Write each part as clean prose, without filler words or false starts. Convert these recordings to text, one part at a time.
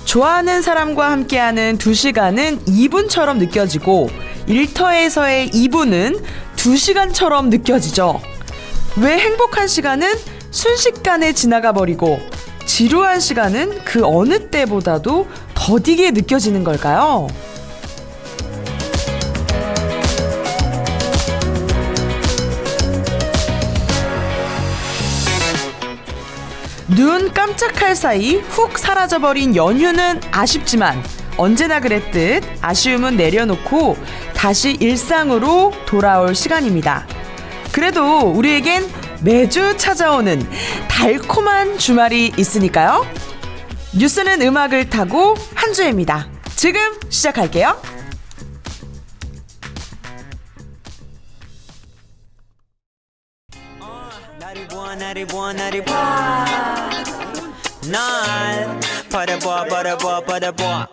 좋아하는 사람과 함께하는 2시간은 2분처럼 느껴지고 일터에서의 2분은 2시간처럼 느껴지죠. 왜 행복한 시간은 순식간에 지나가 버리고 지루한 시간은 그 어느 때보다도 더디게 느껴지는 걸까요? 눈 깜짝할 사이 훅 사라져버린 연휴는 아쉽지만 언제나 그랬듯 아쉬움은 내려놓고 다시 일상으로 돌아올 시간입니다. 그래도 우리에겐 매주 찾아오는 달콤한 주말이 있으니까요. 뉴스는 음악을 타고 한 주입니다. 지금 시작할게요. 날 바라봐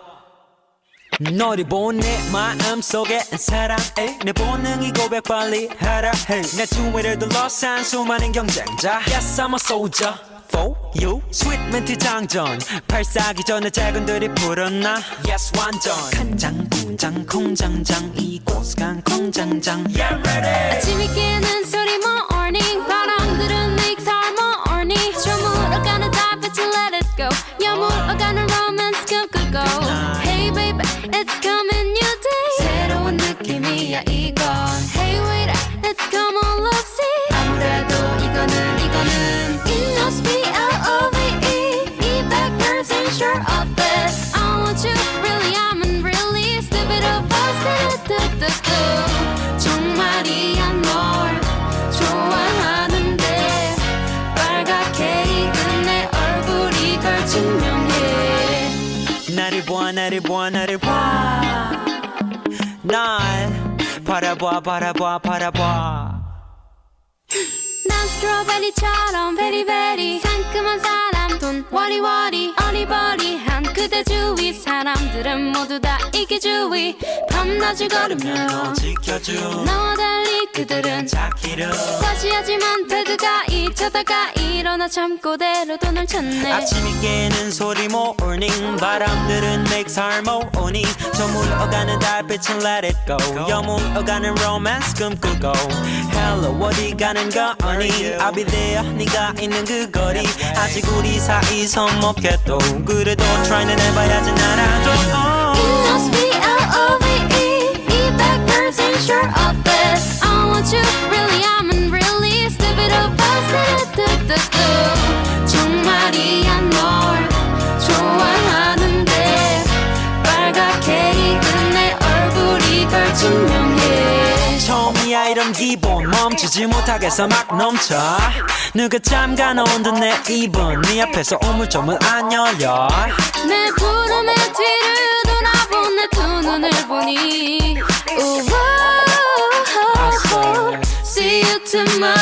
너를 본 내 마음속에 사랑해 내 본능이 고백 빨리 하라 해 내 주위를 둘러싼 수많은 경쟁자 Yes I'm a soldier for you 스윗 멘트 장전 발사기 전에 작은들이 불었나 Yes 완전 간장 공장 공장장 이곳 간 공장장 Yeah ready 아침이 깨는 소리 morning 바람들은 makes our morning 저물어가는 달빛을 let it go 여물어가는 romance 꿈꾸고 Hey baby it's coming new day 새로운 느낌이야 이건 Hey wait let's come on love see 아무래도 이거는 It must be L-O-V-E 200% sure of this I want you really I'm in really stupid of us 정말이야 널 좋아하는데 빨갛게 익은 내 얼굴이 걸 증명해 나를 봐 날 바라봐 난 스트로베리처럼 베리베리 상큼한 사람 돈 워리워리 어리버리한 그대 주위 사람들은 모두 다 이기주의 밤낮을 걸으며 너 지켜줘 나와 달리 그들은 자기를 다시 하지만 태도가 잊혀다가 일어나 잠꼬대로 돈을 찾네 아침이 깨는 소리 morning 바람들은 makes harmony 저물어가는 달빛은 let it go 여물어가는 romance 꿈꾸고 Hello 어디 가는 거니 I'll be there 네가 있는 그 거리 아직 우리 사이 서먹해도 그래도 try는 해봐야지 나라도 It must be L-O-V-E 200% sure of this I want you really I'm in really stupid of us 정말이야 널 좋아하는데 빨갛게 익은 내 얼굴이 걸 증명해 처음이야 이런 기분 멈추지 못하겠어 막 넘쳐 누가 잠가놓은 듯 내 입은 네 앞에서 우물쭈물 안 열려 내 부름의 뒤를 돌아본 내 두 눈을 보니 See you tomorrow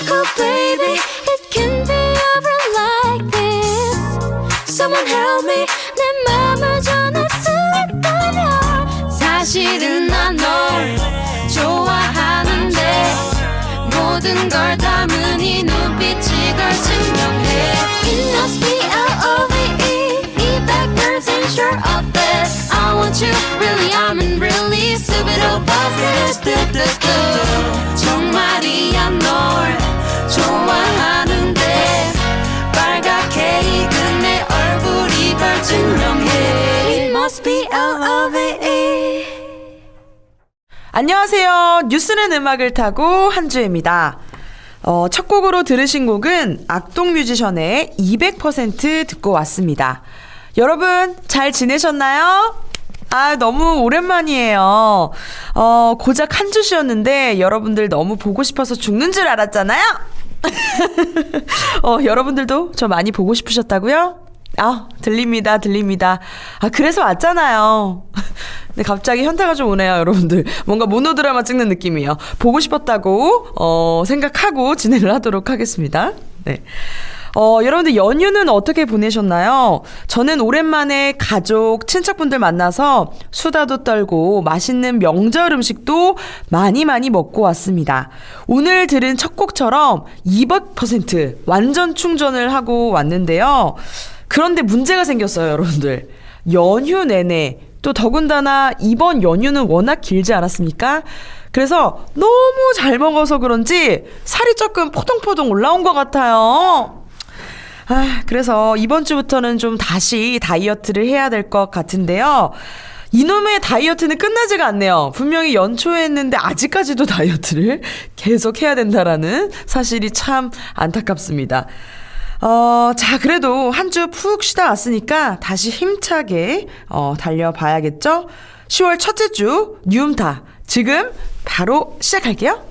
Oh baby it can be ever like this Someone help me 내 맘을 전할 수 있다면 사실은 난 널 좋아하는데 모든 걸 담은 이 눈빛이 걸 증명해 It must be L-O-V-E 200% sure of this I want you really I'm in really stupid of us 정말이야 널 좋아하는데 빨갛게 익은 내 얼굴이 걸 증명해 It must be L-O-V-E 안녕하세요. 뉴스는 음악을 타고 한 주입니다. 첫 곡으로 들으신 곡은 악동 뮤지션의 200% 듣고 왔습니다. 여러분 잘 지내셨나요? 너무 오랜만이에요. 고작 한 주 쉬었는데 여러분들 너무 보고 싶어서 죽는 줄 알았잖아요? 여러분들도 저 많이 보고 싶으셨다고요? 들립니다. 그래서 왔잖아요. 근데 갑자기 현타가 좀 오네요, 여러분들. 뭔가 모노드라마 찍는 느낌이에요. 보고 싶었다고, 생각하고 진행을 하도록 하겠습니다. 네. 여러분들 연휴는 어떻게 보내셨나요? 저는 오랜만에 가족, 친척분들 만나서 수다도 떨고 맛있는 명절 음식도 많이 먹고 왔습니다. 오늘 들은 첫 곡처럼 200% 완전 충전을 하고 왔는데요. 그런데 문제가 생겼어요, 여러분들. 연휴 내내 또 더군다나 이번 연휴는 워낙 길지 않았습니까? 그래서 너무 잘 먹어서 그런지 살이 조금 포동포동 올라온 것 같아요. 그래서 이번 주부터는 좀 다시 다이어트를 해야 될 것 같은데요. 이놈의 다이어트는 끝나지가 않네요. 분명히 연초에 했는데 아직까지도 다이어트를 계속 해야 된다라는 사실이 참 안타깝습니다. 자, 그래도 한 주 푹 쉬다 왔으니까 다시 힘차게 달려봐야겠죠? 10월 첫째 주 뉴음타 지금 바로 시작할게요.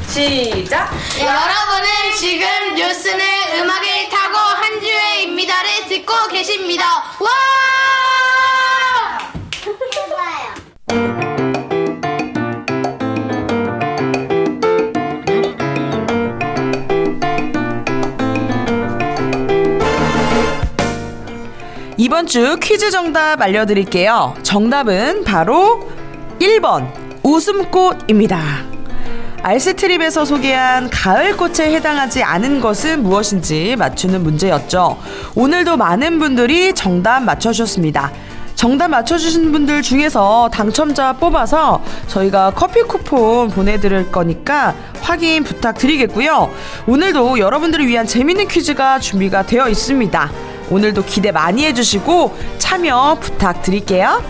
시작! 여러분은 지금 뉴스는 음악을 타고 한 주의 입니다를 듣고 계십니다. 와! 이번 주 퀴즈 정답 알려드릴게요. 정답은 바로 1번 웃음꽃입니다. 알스트립에서 소개한 가을꽃에 해당하지 않은 것은 무엇인지 맞추는 문제였죠. 오늘도 많은 분들이 정답 맞춰주셨습니다. 정답 맞춰주신 분들 중에서 당첨자 뽑아서 저희가 커피 쿠폰 보내드릴 거니까 확인 부탁드리겠고요. 오늘도 여러분들을 위한 재밌는 퀴즈가 준비가 되어 있습니다. 오늘도 기대 많이 해주시고 참여 부탁드릴게요.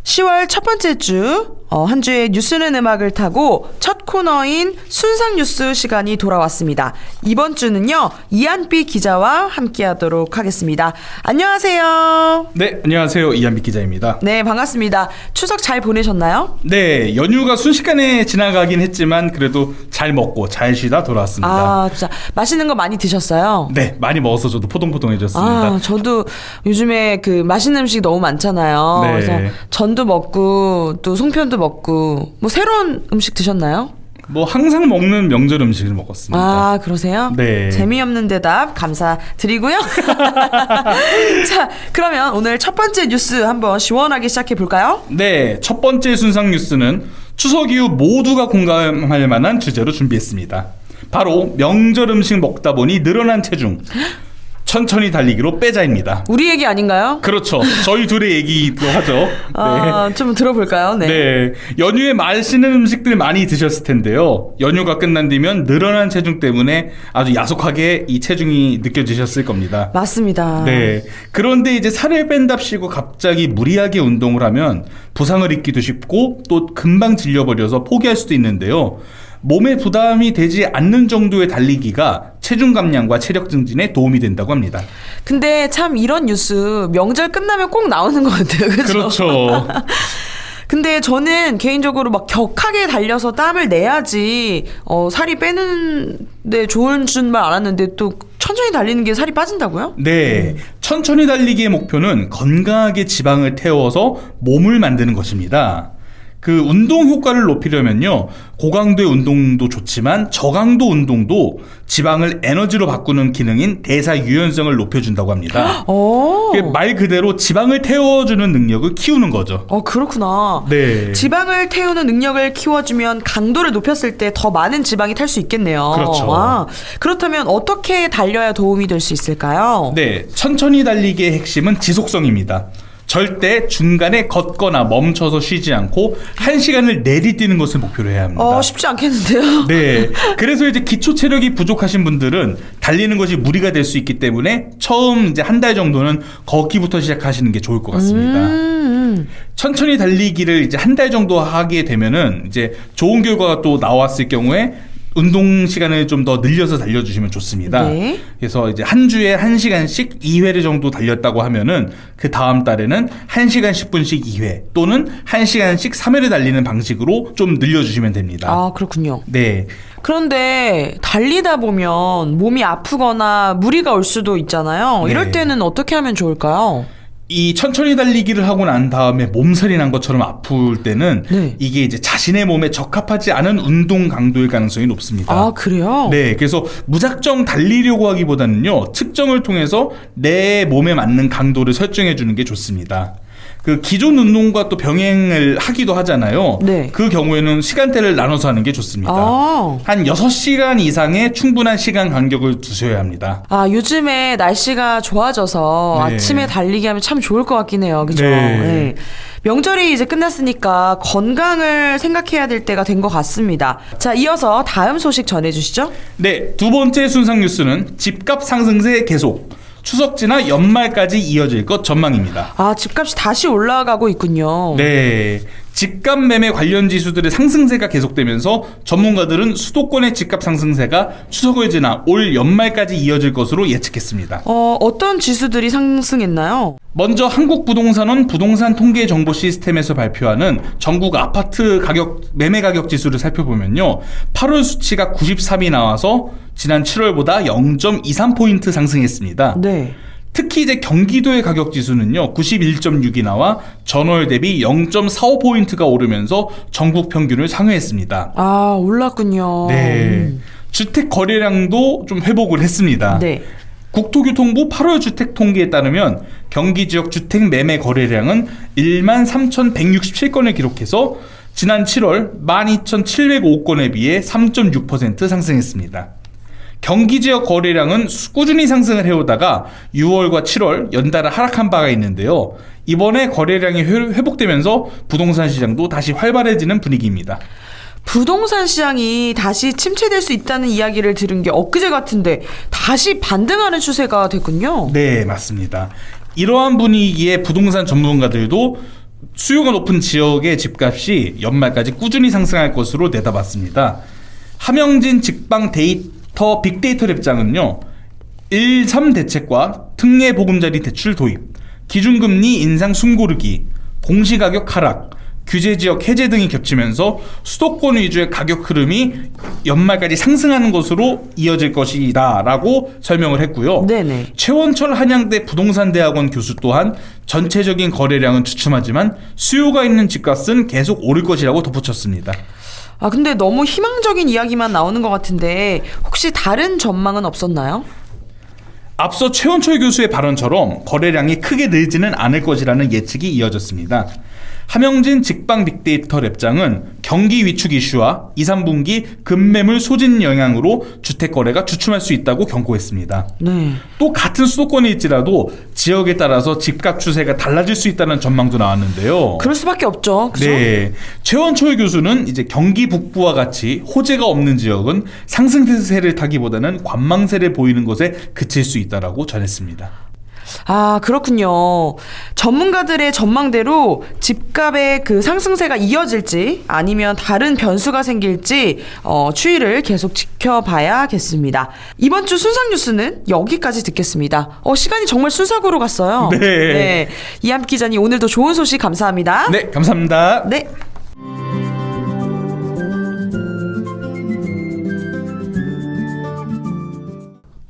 10월 첫 번째 주, 한 주의 뉴스는 음악을 타고 첫 코너인 순상 뉴스 시간이 돌아왔습니다. 이번 주는요, 이한비 기자와 함께 하도록 하겠습니다. 안녕하세요. 네, 안녕하세요. 이한비 기자입니다. 네, 반갑습니다. 추석 잘 보내셨나요? 네, 연휴가 순식간에 지나가긴 했지만 그래도 잘 먹고 잘 쉬다 돌아왔습니다. 아, 진짜 맛있는 거 많이 드셨어요? 네, 많이 먹어서 저도 포동포동해졌습니다. 저도 요즘에 그 맛있는 음식 너무 많잖아요. 네. 그래서 전도 먹고 또 송편도 먹고 뭐 새로운 음식 드셨나요? 뭐 항상 먹는 명절 음식을 먹었습니다. 아, 그러세요? 네. 재미없는 대답 감사드리고요. 자, 그러면 오늘 첫 번째 뉴스 한번 시원하게 시작해 볼까요? 네, 첫 번째 순상 뉴스는 추석 이후 모두가 공감할 만한 주제로 준비했습니다. 바로 명절 음식 먹다 보니 늘어난 체중. 천천히 달리기로 빼자입니다. 우리 얘기 아닌가요? 그렇죠. 저희 둘의 얘기도 하죠. 네. 좀 들어볼까요? 네. 네. 연휴에 맛있는 음식들 많이 드셨을 텐데요. 연휴가 끝난 뒤면 늘어난 체중 때문에 아주 야속하게 이 체중이 느껴지셨을 겁니다. 맞습니다. 네. 그런데 이제 살을 뺀답시고 갑자기 무리하게 운동을 하면 부상을 입기도 쉽고 또 금방 질려버려서 포기할 수도 있는데요. 몸에 부담이 되지 않는 정도의 달리기가 체중 감량과 체력 증진에 도움이 된다고 합니다. 근데 참 이런 뉴스 명절 끝나면 꼭 나오는 것 같아요. 그렇죠? 그렇죠. 근데 저는 개인적으로 막 격하게 달려서 땀을 내야지 살이 빼는데 좋은 줄만 알았는데 또 천천히 달리는 게 살이 빠진다고요? 네. 천천히 달리기의 목표는 건강하게 지방을 태워서 몸을 만드는 것입니다. 그 운동 효과를 높이려면요, 고강도의 운동도 좋지만 저강도 운동도 지방을 에너지로 바꾸는 기능인 대사 유연성을 높여준다고 합니다. 말 그대로 지방을 태워주는 능력을 키우는 거죠. 그렇구나. 네. 지방을 태우는 능력을 키워주면 강도를 높였을 때 더 많은 지방이 탈 수 있겠네요. 그렇죠. 그렇다면 어떻게 달려야 도움이 될 수 있을까요? 네, 천천히 달리기의 핵심은 지속성입니다. 절대 중간에 걷거나 멈춰서 쉬지 않고 1시간을 내리뛰는 것을 목표로 해야 합니다. 쉽지 않겠는데요? 네. 그래서 이제 기초 체력이 부족하신 분들은 달리는 것이 무리가 될 수 있기 때문에 처음 이제 한 달 정도는 걷기부터 시작하시는 게 좋을 것 같습니다. 천천히 달리기를 이제 한 달 정도 하게 되면은 이제 좋은 결과가 또 나왔을 경우에 운동 시간을 좀 더 늘려서 달려주시면 좋습니다. 네. 그래서 이제 한 주에 1시간씩 2회를 정도 달렸다고 하면은 그 다음 달에는 1시간 10분씩 2회 또는 1시간씩 3회를 달리는 방식으로 좀 늘려주시면 됩니다. 아, 그렇군요. 네. 그런데 달리다 보면 몸이 아프거나 무리가 올 수도 있잖아요. 네. 이럴 때는 어떻게 하면 좋을까요? 이 천천히 달리기를 하고 난 다음에 몸살이 난 것처럼 아플 때는 네. 이게 이제 자신의 몸에 적합하지 않은 운동 강도일 가능성이 높습니다. 아, 그래요? 네, 그래서 무작정 달리려고 하기보다는요, 측정을 통해서 내 몸에 맞는 강도를 설정해 주는 게 좋습니다. 그 기존 운동과 또 병행을 하기도 하잖아요. 네. 그 경우에는 시간대를 나눠서 하는 게 좋습니다. 아. 한 6시간 이상의 충분한 시간 간격을 두셔야 합니다. 아, 요즘에 날씨가 좋아져서 네. 아침에 달리기 하면 참 좋을 것 같긴 해요. 그죠? 네. 네. 명절이 이제 끝났으니까 건강을 생각해야 될 때가 된 것 같습니다. 자, 이어서 다음 소식 전해주시죠. 네, 두 번째 순상 뉴스는 집값 상승세 계속. 추석 지나 연말까지 이어질 것 전망입니다. 아, 집값이 다시 올라가고 있군요. 네. 집값 매매 관련 지수들의 상승세가 계속되면서 전문가들은 수도권의 집값 상승세가 추석을 지나 올 연말까지 이어질 것으로 예측했습니다. 어떤 지수들이 상승했나요? 먼저 한국부동산원 부동산 통계 정보 시스템에서 발표하는 전국 아파트 가격 매매 가격 지수를 살펴보면요. 8월 수치가 93이 나와서 지난 7월보다 0.23포인트 상승했습니다. 네. 특히 이제 경기도의 가격 지수는요 91.6이 나와 전월 대비 0.45포인트가 오르면서 전국 평균을 상회했습니다. 아, 올랐군요. 네, 주택 거래량도 좀 회복을 했습니다. 네. 국토교통부 8월 주택 통계에 따르면 경기 지역 주택 매매 거래량은 13,167건을 기록해서 지난 7월 12,705건에 비해 3.6% 상승했습니다. 경기 지역 거래량은 꾸준히 상승을 해오다가 6월과 7월 연달아 하락한 바가 있는데요. 이번에 거래량이 회복되면서 부동산 시장도 다시 활발해지는 분위기입니다. 부동산 시장이 다시 침체될 수 있다는 이야기를 들은 게 엊그제 같은데 다시 반등하는 추세가 됐군요. 네, 맞습니다. 이러한 분위기에 부동산 전문가들도 수요가 높은 지역의 집값이 연말까지 꾸준히 상승할 것으로 내다봤습니다. 함영진 직방 데이터 빅데이터 랩장은요. 1.3 대책과 특례 보금자리 대출 도입, 기준금리 인상 숨고르기, 공시가격 하락, 규제지역 해제 등이 겹치면서 수도권 위주의 가격 흐름이 연말까지 상승하는 것으로 이어질 것이다 라고 설명을 했고요. 네네. 최원철 한양대 부동산대학원 교수 또한 전체적인 거래량은 주춤하지만 수요가 있는 집값은 계속 오를 것이라고 덧붙였습니다. 아, 근데 너무 희망적인 이야기만 나오는 것 같은데 혹시 다른 전망은 없었나요? 앞서 최원철 교수의 발언처럼 거래량이 크게 늘지는 않을 것이라는 예측이 이어졌습니다. 함영진 직방 빅데이터 랩장은 경기 위축 이슈와 2, 3분기 급매물 소진 영향으로 주택 거래가 주춤할 수 있다고 경고했습니다. 네. 또 같은 수도권일지라도 지역에 따라서 집값 추세가 달라질 수 있다는 전망도 나왔는데요. 그럴 수밖에 없죠. 그죠? 네, 최원철 교수는 이제 경기 북부와 같이 호재가 없는 지역은 상승세를 타기보다는 관망세를 보이는 것에 그칠 수 있다라고 전했습니다. 아, 그렇군요. 전문가들의 전망대로 집값의 그 상승세가 이어질지 아니면 다른 변수가 생길지 추이를 계속 지켜봐야겠습니다. 이번 주 순상 뉴스는 여기까지 듣겠습니다. 시간이 정말 순삭으로 갔어요. 네. 이한 기자님 오늘도 좋은 소식 감사합니다. 네, 감사합니다. 네.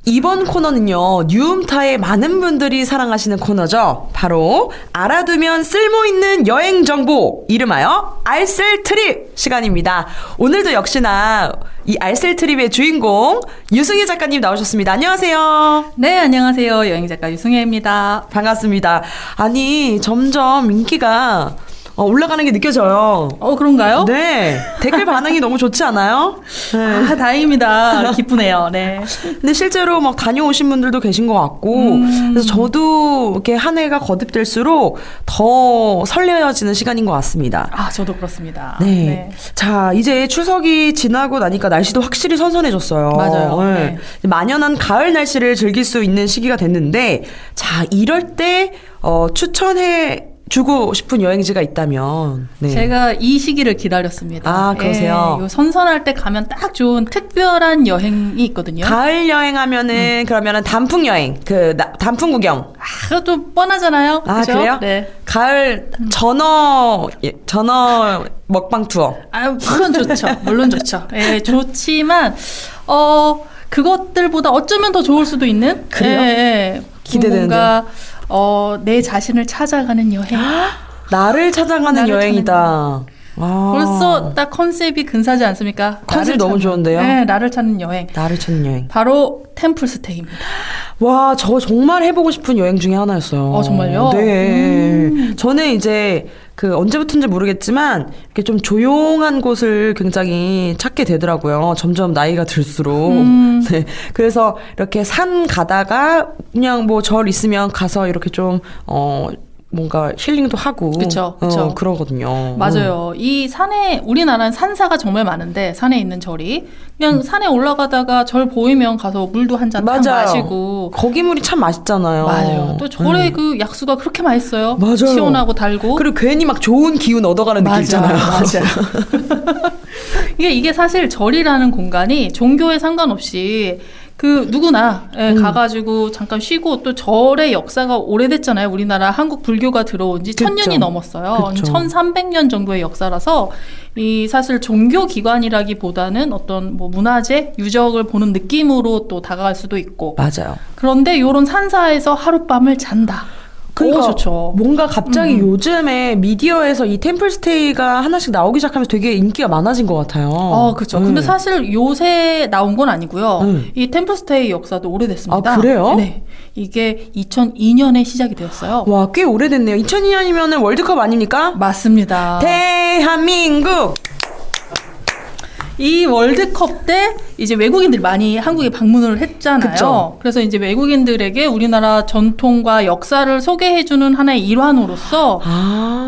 이번 코너는요, 뉴움타의 많은 분들이 사랑하시는 코너죠. 바로 알아두면 쓸모있는 여행 정보, 이름하여 알쓸 트립 시간입니다. 오늘도 역시나 이 알쓸 트립의 주인공 유승희 작가님 나오셨습니다. 안녕하세요. 네, 안녕하세요. 여행작가 유승혜입니다. 반갑습니다. 아니, 점점 인기가 올라가는 게 느껴져요. 그런가요? 네. 댓글 반응이 너무 좋지 않아요? 네. 아, 다행입니다. 기쁘네요. 네. 근데 실제로 막 다녀오신 분들도 계신 것 같고, 그래서 저도 이렇게 한 해가 거듭될수록 더 설레어지는 시간인 것 같습니다. 아, 저도 그렇습니다. 네. 자, 이제 추석이 지나고 나니까 날씨도 확실히 선선해졌어요. 맞아요. 네. 만연한 가을 날씨를 즐길 수 있는 시기가 됐는데, 자, 이럴 때, 추천해 주고 싶은 여행지가 있다면. 네. 제가 이 시기를 기다렸습니다. 아, 그러세요? 요 선선할 때 가면 딱 좋은 특별한 여행이 있거든요. 가을 여행하면은, 그러면은 단풍 여행, 단풍 구경. 그것도 뻔하잖아요. 아, 그죠? 그래요? 네. 가을 전어 먹방 투어. 아, 물론 좋죠. 물론 좋죠. 예, 좋지만, 그것들보다 어쩌면 더 좋을 수도 있는? 그래요? 예. 기대되는데. 뭔가, 내 자신을 찾아가는 여행. 나를 찾아가는 나를 여행이다. 벌써 딱 컨셉이 근사하지 않습니까? 컨셉이 나를 너무 찾는, 좋은데요? 네, 나를 찾는 여행. 나를 찾는 여행. 바로 템플스테이입니다. 와, 저 정말 해보고 싶은 여행 중에 하나였어요. 정말요? 네. 저는 이제 그 언제부터인지 모르겠지만 이렇게 좀 조용한 곳을 굉장히 찾게 되더라고요. 점점 나이가 들수록. 네. 그래서 이렇게 산 가다가 그냥 뭐 절 있으면 가서 이렇게 좀 뭔가 힐링도 하고 그쵸. 그러거든요. 맞아요. 이 산에 우리나라는 산사가 정말 많은데 산에 있는 절이 그냥 산에 올라가다가 절 보이면 가서 물도 한 잔 마시고 거기 물이 참 맛있잖아요. 맞아요. 또 절에 그 약수가 그렇게 맛있어요. 맞아요. 시원하고 달고. 그리고 괜히 막 좋은 기운 얻어가는 느낌 있잖아요. 맞아요. 이게 사실 절이라는 공간이 종교에 상관없이 그 누구나 가가지고 잠깐 쉬고 또 절의 역사가 오래됐잖아요. 우리나라 한국 불교가 들어온 지 1000년이 넘었어요. 그쵸. 1300년 정도의 역사라서 이 사실 종교 기관이라기보다는 어떤 뭐 문화재 유적을 보는 느낌으로 또 다가갈 수도 있고. 맞아요. 그런데 요런 산사에서 하룻밤을 잔다. 그러니까 좋죠. 뭔가 갑자기 요즘에 미디어에서 이 템플스테이가 하나씩 나오기 시작하면서 되게 인기가 많아진 것 같아요. 그렇죠. 근데 사실 요새 나온 건 아니고요. 네. 이 템플스테이 역사도 오래됐습니다. 아, 그래요? 네. 이게 2002년에 시작이 되었어요. 와, 꽤 오래됐네요. 2002년이면 월드컵 아닙니까? 맞습니다. 대한민국! 이 월드컵 때 이제 외국인들이 많이 한국에 방문을 했잖아요. 그쵸. 그래서 이제 외국인들에게 우리나라 전통과 역사를 소개해주는 하나의 일환으로서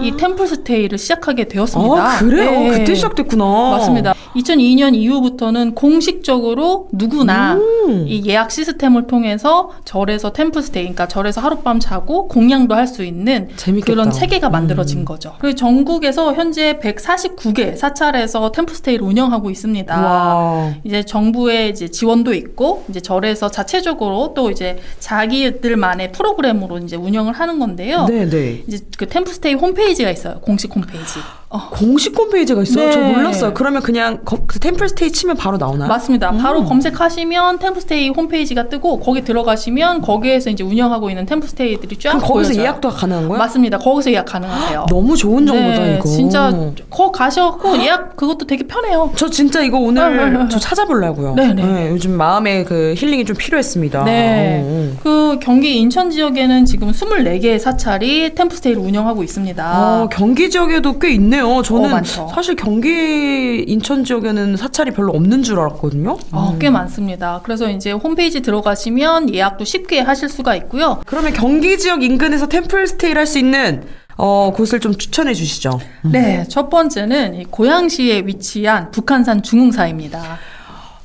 이 템플스테이를 시작하게 되었습니다. 그래요? 네. 그때 시작됐구나. 맞습니다. 2002년 이후부터는 공식적으로 누구나 이 예약 시스템을 통해서 절에서 템플스테이, 그러니까 절에서 하룻밤 자고 공양도 할 수 있는 재밌겠다. 그런 체계가 만들어진 거죠. 그리고 전국에서 현재 149개 사찰에서 템플스테이를 운영하고 있습니다. 와. 이제 정부의 이제 지원도 있고 이제 절에서 자체적으로 또 이제 자기들만의 프로그램으로 이제 운영을 하는 건데요. 네네. 이제 그 템플스테이 홈페이지가 있어요. 공식 홈페이지. 공식 홈페이지가 있어요? 네. 저 몰랐어요. 그러면 그냥 그 템플스테이 치면 바로 나오나요? 맞습니다. 바로 검색하시면 템플스테이 홈페이지가 뜨고 거기 들어가시면 거기에서 이제 운영하고 있는 템플스테이들이 쫙 그럼 거기서 보여져요. 예약도 가능한 거예요? 맞습니다. 거기서 예약 가능하세요. 너무 좋은 정보다, 이거. 진짜 거 가셔갖고 예약 그것도 되게 편해요. 저 진짜 이거 오늘 저 찾아보려고요. 네네. 네, 요즘 마음의 그 힐링이 좀 필요했습니다. 네. 그 경기 인천 지역에는 지금 24개의 사찰이 템플스테이를 운영하고 있습니다. 경기 지역에도 꽤 있네요. 저는 많죠. 사실 경기 인천 지역에는 사찰이 별로 없는 줄 알았거든요. 꽤 많습니다. 그래서 이제 홈페이지 들어가시면 예약도 쉽게 하실 수가 있고요. 그러면 경기 지역 인근에서 템플스테이를 할 수 있는 곳을 좀 추천해 주시죠. 네, 첫 번째는 이 고양시에 위치한 북한산 중흥사입니다.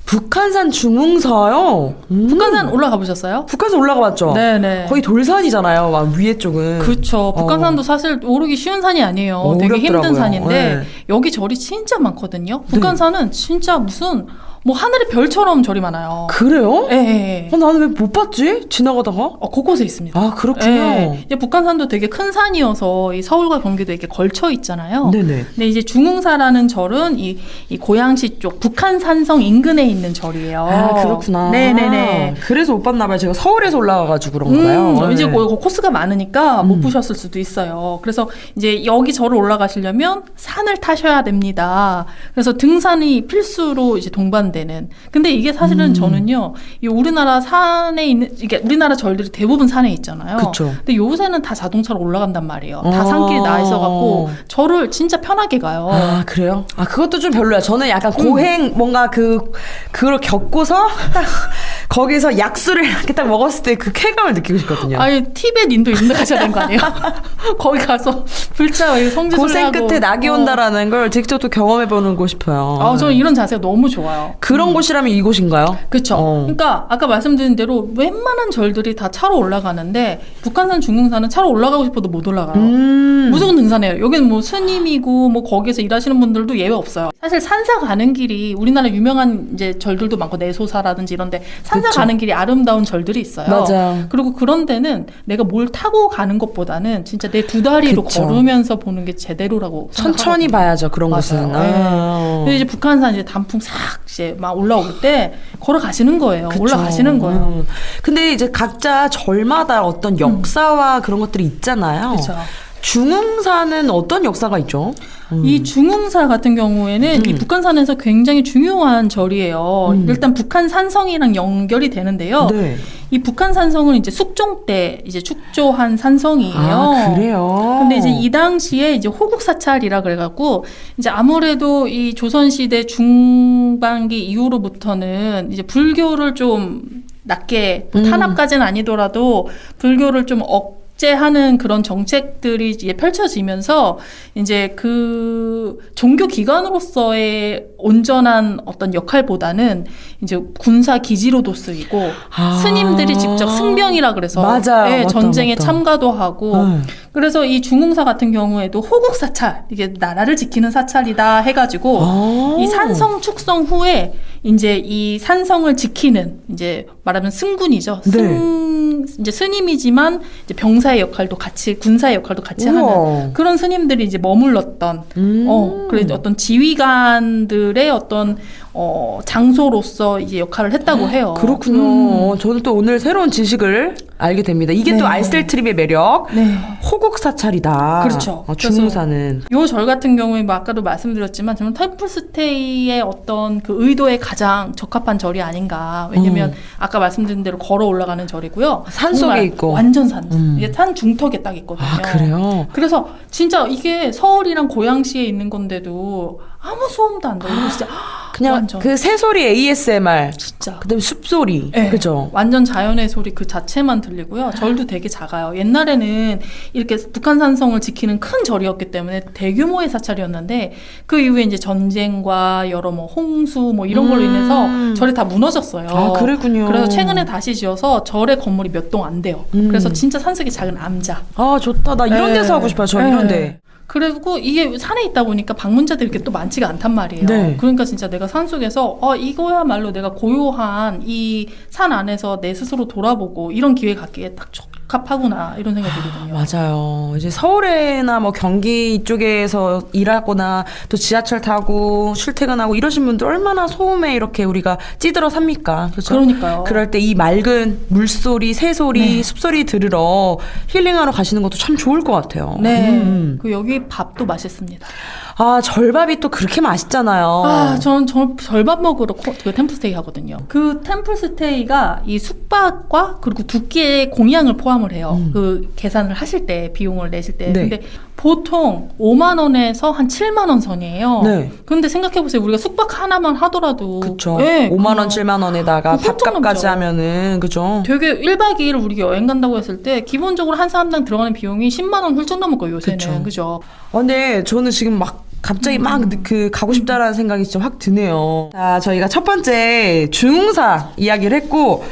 북한산 중흥사요? 북한산 올라가 보셨어요? 북한산 올라가 봤죠? 네네. 거의 돌산이잖아요. 막 위에 쪽은. 그렇죠. 북한산도 사실 오르기 쉬운 산이 아니에요. 되게 어렵더라고요. 힘든 산인데 네. 여기 절이 진짜 많거든요. 북한산은 진짜 무슨 뭐 하늘의 별처럼 절이 많아요. 그래요? 예. 나는 왜 못 봤지? 지나가다가? 곳곳에 있습니다. 아, 그렇군요. 예. 이제 북한산도 되게 큰 산이어서 이 서울과 경기도 이렇게 걸쳐 있잖아요. 네네. 근데 이제 중흥사라는 절은 이 고양시 쪽 북한산성 인근에 있는 절이에요. 아, 그렇구나. 네네네. 그래서 못 봤나 봐요. 제가 서울에서 올라가가지고 그런가 봐요. 이제 네. 코스가 많으니까 못 보셨을 수도 있어요. 그래서 이제 여기 절을 올라가시려면 산을 타셔야 됩니다. 그래서 등산이 필수로 이제 동반되는. 근데 이게 사실은 저는요, 이 우리나라 산에 있는, 이게 우리나라 절들이 대부분 산에 있잖아요. 그쵸. 근데 요새는 다 자동차로 올라간단 말이에요. 다 산길이 나 있어갖고 절을 진짜 편하게 가요. 아, 그래요? 아, 그것도 좀 별로야. 저는 약간 고행, 뭔가 그걸 겪고서 딱 거기서 약수를 이렇게 딱 먹었을 때 그 쾌감을 느끼고 싶거든요. 아니, 티벳 인도 이런 데 가셔야 되는 거 아니에요? 거기 가서 불자 성지순례하고 고생 끝에 낙이 온다라는 걸 직접 또 경험해보고 싶어요. 저는 이런 자세가 너무 좋아요. 그런 곳이라면 이곳인가요? 그렇죠. 그러니까 아까 말씀드린 대로 웬만한 절들이 다 차로 올라가는데 북한산 중흥산은 차로 올라가고 싶어도 못 올라가요. 무조건 등산해요. 여기는 뭐 스님이고 뭐 거기서 일하시는 분들도 예외 없어요. 사실 산사 가는 길이 우리나라 유명한 이제 절들도 많고 내소사라든지 이런데 산사 그쵸. 가는 길이 아름다운 절들이 있어요. 맞아요. 그리고 그런 데는 내가 뭘 타고 가는 것보다는 진짜 내 두 다리로 그쵸. 걸으면서 보는 게 제대로라고 천천히 생각하거든요. 봐야죠, 그런 맞아요. 곳은. 네. 근데 이제 북한산 이제 단풍 싹 이제 막 올라올 때 걸어가시는 거예요. 그쵸. 올라가시는 거예요. 근데 이제 각자 절마다 어떤 역사와 그런 것들이 있잖아요. 그쵸. 중흥사는 어떤 역사가 있죠? 이 중흥사 같은 경우에는 이 북한산에서 굉장히 중요한 절이에요. 일단 북한 산성이랑 연결이 되는데요. 네. 이 북한 산성은 이제 숙종 때 이제 축조한 산성이에요. 아, 그래요? 근데 이제 이 당시에 이제 호국 사찰이라 그래갖고 이제 아무래도 이 조선시대 중반기 이후로부터는 이제 불교를 좀 낮게 뭐 탄압까지는 아니더라도 불교를 좀 억제하는 그런 정책들이 이제 펼쳐지면서 이제 그 종교 기관으로서의 온전한 어떤 역할보다는 이제 군사 기지로도 쓰이고 스님들이 직접 승병이라 그래서 맞아요. 예, 맞다, 전쟁에 맞다. 참가도 하고 그래서 이 중흥사 같은 경우에도 호국 사찰 이게 나라를 지키는 사찰이다 해가지고 이 산성 축성 후에 이제 이 산성을 지키는 이제 말하면 승군이죠. 이제 스님이지만 이제 병사의 역할도 같이 군사의 역할도 같이 우와. 하는 그런 스님들이 이제 머물렀던 그래서 어떤 지휘관들의 어떤 장소로서 이제 역할을 했다고 해요. 그렇군요. 저는 또 오늘 새로운 지식을 알게 됩니다. 이게 또 알쓸 트립의 매력. 네. 호국 사찰이다. 그렇죠. 중흥사는. 요 절 같은 경우에 뭐 아까도 말씀드렸지만 저는 템플스테이의 어떤 그 의도에 가장 적합한 절이 아닌가. 왜냐면 아까 말씀드린 대로 걸어 올라가는 절이고요. 산 속에 정말 있고. 완전 산. 이게 산 중턱에 딱 있거든요. 아, 그래요? 그래서 진짜 이게 서울이랑 고양시에 있는 건데도 아무 소음도 안 들리고 진짜 그냥 완전. 그 새소리 ASMR. 진짜. 그다음에 숲소리. 네. 그죠? 완전 자연의 소리 그 자체만 들리고요. 절도 되게 작아요. 옛날에는 이렇게 북한 산성을 지키는 큰 절이었기 때문에 대규모의 사찰이었는데 그 이후에 이제 전쟁과 여러 뭐 홍수 뭐 이런 걸로 인해서 절이 다 무너졌어요. 아, 그랬군요. 그래서 최근에 다시 지어서 절의 건물이 몇 동 안 돼요. 그래서 진짜 산속의 작은 암자. 아, 좋다. 나 이런 데서 하고 싶어요. 저 이런 데. 그리고 이게 산에 있다 보니까 방문자들이 이렇게 또 많지가 않단 말이에요. 네. 그러니까 진짜 내가 산속에서 이거야말로 내가 고요한 이 산 안에서 내 스스로 돌아보고 이런 기회 갖기에 딱 적합하구나 이런 생각이 들거든요. 맞아요. 이제 서울에나 뭐 경기 이쪽에서 일하거나 또 지하철 타고 출퇴근하고 이러신 분들 얼마나 소음에 이렇게 우리가 찌들어 삽니까? 그렇죠? 그러니까요. 그럴 때 이 맑은 물소리, 새소리, 숲소리 들으러 힐링하러 가시는 것도 참 좋을 것 같아요. 네. 그 여기 밥도 맛있습니다. 아, 절밥이 또 그렇게 맛있잖아요. 저는 절밥 먹으러 그 템플스테이 하거든요. 그 템플스테이가 이 숙박과 그리고 두 끼의 공양을 포함을 해요. 그 계산을 하실 때 비용을 내실 때. 네. 근데 보통 5만 원에서 한 7만 원 선이에요. 네. 근데 생각해 보세요. 우리가 숙박 하나만 하더라도 그쵸. 네, 5만 원, 그냥 7만 원에다가 훌쩍 밥값까지 넘죠. 하면은 그죠? 되게 1박 2일 우리가 여행 간다고 했을 때 기본적으로 한 사람당 들어가는 비용이 10만 원 훌쩍 넘을 거예요. 요새는. 그쵸. 그죠? 근데 저는 지금 막 갑자기 막 그 가고 싶다라는 생각이 진짜 확 드네요. 자, 저희가 첫 번째 중흥사 이야기를 했고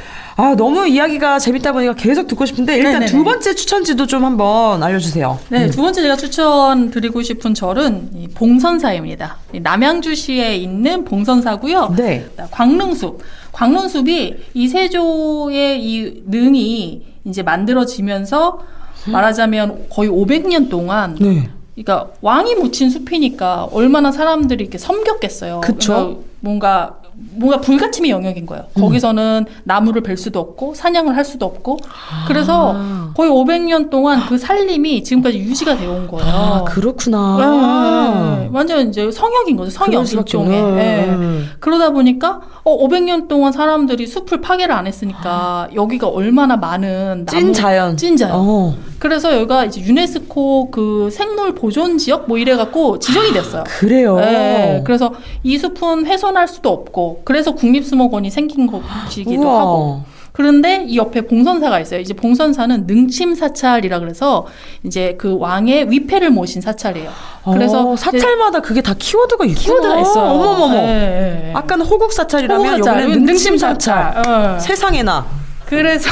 너무 이야기가 재밌다 보니까 계속 듣고 싶은데 일단 네네네. 두 번째 추천지도 좀 한번 알려주세요. 네, 두 번째 제가 추천드리고 싶은 절은 이 봉선사입니다. 이 남양주시에 있는 봉선사고요. 네. 광릉숲. 광릉숲이 이 세조의 이 능이 이제 만들어지면서 말하자면 거의 500년 동안 네. 그러니까 왕이 묻힌 숲이니까 얼마나 사람들이 이렇게 섬겼겠어요. 그쵸. 그러니까 뭔가 불가침의 영역인 거예요. 거기서는 나무를 벨 수도 없고 사냥을 할 수도 없고 그래서 거의 500년 동안 그 살림이 지금까지 유지가 되어 온 거예요. 그렇구나. 네, 완전 이제 성역인 거죠. 성역 그럴 수밖에 일종의. 없네. 네. 그러다 보니까 500년 동안 사람들이 숲을 파괴를 안 했으니까 여기가 얼마나 많은 찐 자연. 찐 자연. 어. 그래서 여기가 이제 유네스코 그 생물 보존 지역 뭐 이래갖고 지정이 됐어요. 그래요. 네, 그래서 이 숲은 훼손할 수도 없고 그래서 국립수목원이 생긴 것이기도 우와. 하고 그런데 이 옆에 봉선사가 있어요. 이제 봉선사는 능침사찰이라 그래서 이제 그 왕의 위패를 모신 사찰이에요. 그래서 사찰마다 그게 다 키워드가 있구나. 키워드가 있어요. 어머머머. 네. 아까는 호국 사찰이라면 호국 사찰, 여기는 능침 능침 사찰. 사찰. 세상에나. 그래서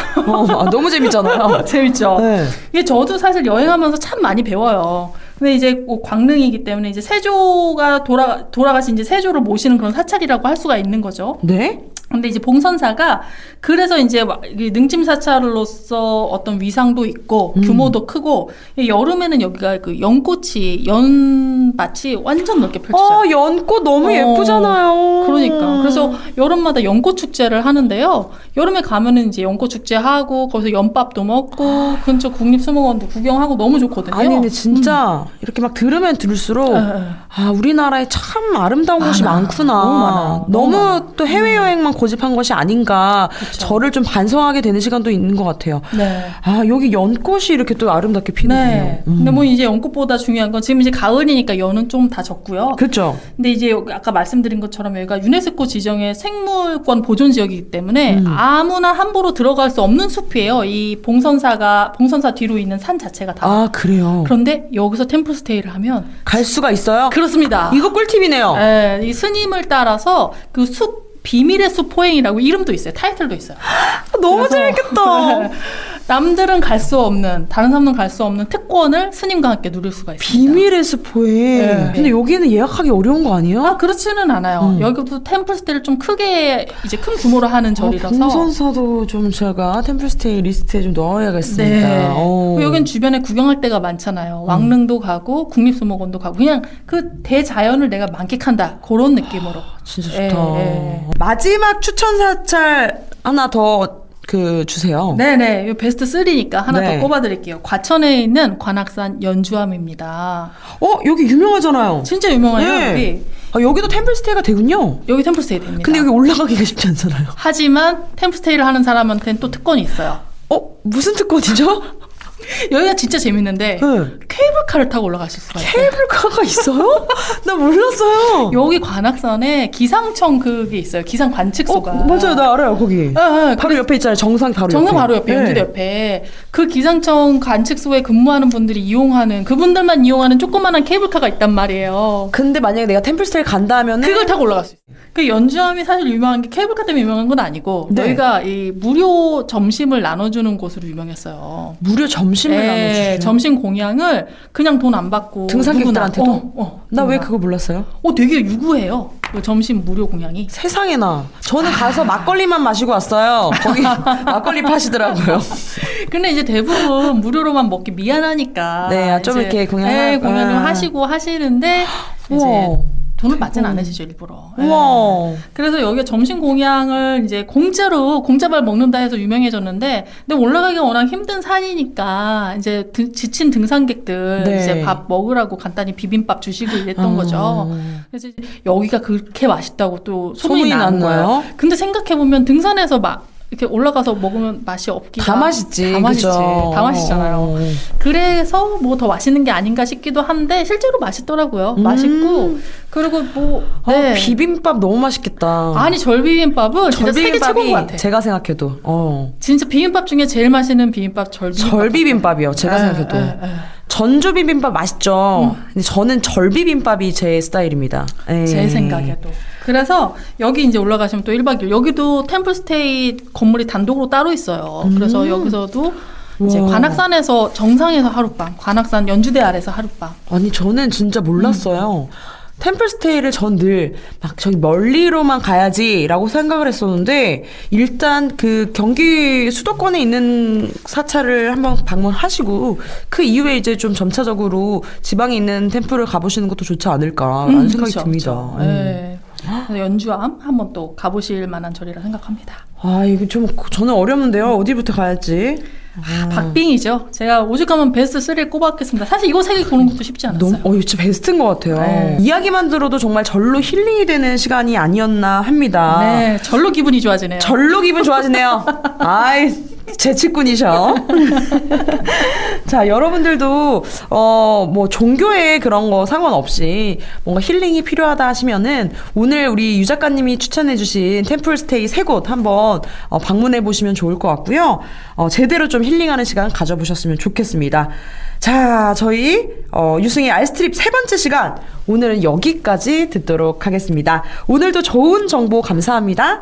너무 재밌잖아요. 재밌죠. 네. 이게 저도 사실 여행하면서 참 많이 배워요. 근데 이제 뭐 광릉이기 때문에 이제 세조가 돌아가신 이제 세조를 모시는 그런 사찰이라고 할 수가 있는 거죠. 네? 근데 이제 봉선사가 그래서 이제 능침 사찰로서 어떤 위상도 있고 규모도 크고 여름에는 여기가 그 연꽃이 연밭이 완전 넓게 펼쳐져요. 연꽃 너무 어, 예쁘잖아요. 그러니까 그래서 여름마다 연꽃 축제를 하는데요. 여름에 가면은 이제 연꽃 축제 하고 거기서 연밥도 먹고 근처 국립수목원도 구경하고 너무 좋거든요. 아니 근데 진짜 이렇게 막 들으면 들을수록 우리나라에 참 아름다운 곳이 많구나. 너무 많아요. 너무 많아. 또 해외여행만 고집한 것이 아닌가. 저를 좀 반성하게 되는 시간도 있는 것 같아요. 네. 여기 연꽃이 이렇게 또 아름답게 피는군요. 네. 근데 뭐 이제 연꽃보다 중요한 건 지금 이제 가을이니까 연은 좀 다 적고요. 그렇죠. 근데 이제 여기 아까 말씀드린 것처럼 여기가 유네스코 지정의 생물권 보존 지역이기 때문에 아무나 함부로 들어갈 수 없는 숲이에요. 이 봉선사 뒤로 있는 산 자체가 다. 그래요. 그런데 여기서 템플스테이를 하면 갈 수가 있어요? 그렇습니다. 이거 꿀팁이네요. 네, 이 스님을 따라서 그 숲 비밀의 숲 포행이라고 이름도 있어요. 타이틀도 있어요. 너무 그래서 재밌겠다. 남들은 갈 수 없는 다른 사람은 갈 수 없는 특권을 스님과 함께 누릴 수가 있습니다. 비밀의 숲포에. 네. 근데 여기는 예약하기 어려운 거 아니에요? 그렇지는 않아요. 여기도 템플스테이를 좀 크게 이제 큰 규모로 하는 절이라서. 봉선사도 좀 제가 템플스테이 리스트에 좀 넣어야겠습니다. 네. 오. 여긴 주변에 구경할 데가 많잖아요. 왕릉도 가고 국립수목원도 가고 그냥 그 대자연을 내가 만끽한다 그런 느낌으로. 진짜 예, 좋다. 예. 마지막 추천 사찰 하나 더 주세요. 네네. 이 베스트 3니까 하나 네. 더 꼽아드릴게요. 과천에 있는 관악산 연주암입니다. 여기 유명하잖아요. 진짜 유명해요. 네. 여기. 여기도 템플스테이가 되군요. 여기 템플스테이 됩니다. 근데 여기 올라가기가 쉽지 않잖아요. 하지만 템플스테이를 하는 사람한테는 또 특권이 있어요. 무슨 특권이죠? 여기가 진짜 재밌는데 네. 케이블카를 타고 올라가실 수가 있어요. 케이블카가 있어요? 나 몰랐어요. 여기 관악산에 기상청 그게 있어요. 기상 관측소가. 맞아요. 나 알아요. 거기. 바로 옆에 있잖아요. 정상 바로 정상 옆에. 바로 옆에 네. 연주대 옆에 그 기상청 관측소에 근무하는 분들이 이용하는 그분들만 이용하는 조그마한 케이블카가 있단 말이에요. 근데 만약에 내가 템플스테이 간다 하면은 그걸 타고 올라갈 수 있어요. 그 연주함이 사실 유명한 게 케이블카 때문에 유명한 건 아니고 네. 여기가 이 무료 점심을 나눠주는 곳으로 유명했어요. 무료 점심을 나눠주시죠. 점심 공양을 그냥 돈 안 받고 등산객들한테도? 나 왜 그거 몰랐어요? 되게 유구해요. 그 점심 무료 공양이. 세상에나. 저는 가서 막걸리만 마시고 왔어요. 거기 막걸리 파시더라고요. 근데 이제 대부분 무료로만 먹기 미안하니까. 네, 좀 이제, 이렇게 공연 공연 좀 하시고 하시는데 이제 우와. 돈을 받진 않으시죠 일부러. 우와. 그래서 여기가 점심 공양을 이제 공짜로 공짜밥 먹는다 해서 유명해졌는데, 근데 올라가기가 워낙 힘든 산이니까 이제 지친 등산객들 네. 이제 밥 먹으라고 간단히 비빔밥 주시고 이랬던 거죠. 그래서 이제 여기가 그렇게 맛있다고 또 소문이 난 났나요? 거예요. 근데 생각해 보면 등산에서 막 이렇게 올라가서 먹으면 맛이 없기가 다 맛있지. 다 맛있지. 그죠? 다 맛있잖아요. 그래서 뭐 더 맛있는 게 아닌가 싶기도 한데 실제로 맛있더라고요. 맛있고 그리고 뭐 비빔밥 너무 맛있겠다. 아니 절비빔밥은 진짜 세계 최고인 것 같아. 제가 생각해도. 진짜 비빔밥 중에 제일 맛있는 비빔밥 절비빔밥. 절비빔밥이요. 제가 생각해도. 전주 비빔밥 맛있죠. 근데 저는 절비빔밥이 제 스타일입니다. 제 생각에도. 그래서 여기 이제 올라가시면 또 1박 2일 여기도 템플스테이 건물이 단독으로 따로 있어요. 그래서 여기서도 이제 와. 관악산에서 정상에서 하룻밤, 관악산 연주대 아래서 하룻밤. 아니 저는 진짜 몰랐어요. 템플스테이를 전 늘 막 저기 멀리로만 가야지라고 생각을 했었는데 일단 그 경기 수도권에 있는 사찰을 한번 방문하시고 그 이후에 이제 좀 점차적으로 지방에 있는 템플을 가보시는 것도 좋지 않을까라는 생각이 그쵸, 듭니다. 그쵸. 네. 그래서 연주암 한번 또 가보실 만한 절이라 생각합니다. 이거 좀 저는 어렵는데요. 어디부터 가야지? 박빙이죠. 제가 오죽하면 베스트 3를 꼽았겠습니다. 사실 이거 3개 고르는 것도 쉽지 않았어요. 이거 진짜 베스트인 것 같아요. 네. 이야기만 들어도 정말 절로 힐링이 되는 시간이 아니었나 합니다. 네, 절로 기분이 좋아지네요. 절로 기분 좋아지네요. 아이, 재치꾼이셔. 자, 여러분들도, 뭐, 종교에 그런 거 상관없이 뭔가 힐링이 필요하다 하시면은 오늘 우리 유 작가님이 추천해주신 템플스테이 3곳 한번 방문해보시면 좋을 것 같고요. 제대로 좀 힐링하는 시간 가져보셨으면 좋겠습니다. 자, 저희, 유승의 알스트립 3번째 시간. 오늘은 여기까지 듣도록 하겠습니다. 오늘도 좋은 정보 감사합니다.